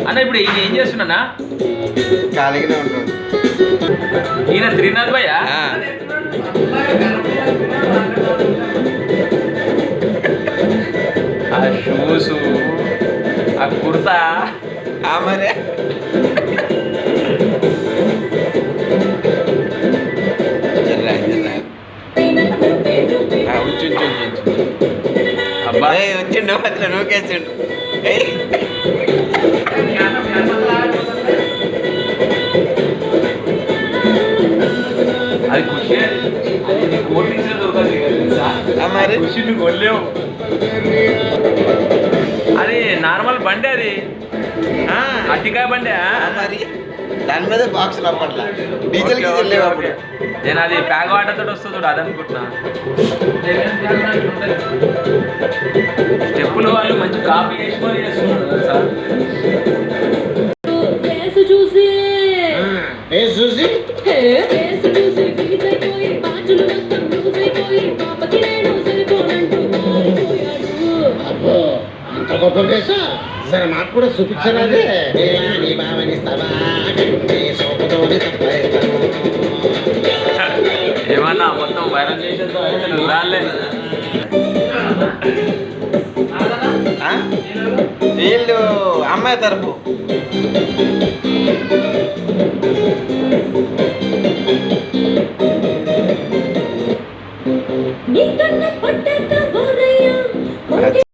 అన్న ఇప్పుడు ఏం చేస్తున్నా ఖాళీగానే ఉంటుంది. ఈయన త్రినాథ్ భయ్య ఆ షూస్ ఆ కుర్తా మరే అబ్బాయి వచ్చిండు అట్లా నూకేసిండు. అది ఖుషి అది కోటి మరి ఖుషి నువ్వు కొనలేవు. అది నార్మల్ బండి అది అట్టికాయ బండి మరి దాని మీద బాక్స్ అప్పట్లా డీజిల్ లేవు అప్పుడు. నేను అది ప్యాగ్ వాటర్తో వస్తుంది చూడు అది అనుకుంటున్నా. స్టెప్పులు వాళ్ళు మంచి కాపీ వేసుకొని చేస్తున్నారు కదా సార్. అంత గొప్ప వేసా సరే మాకు కూడా చూపించరాదే. ఏమన్నా మొత్తం వైరల్ చేసేద్దాం రాలే. వీళ్ళు అమ్మాయి తరపు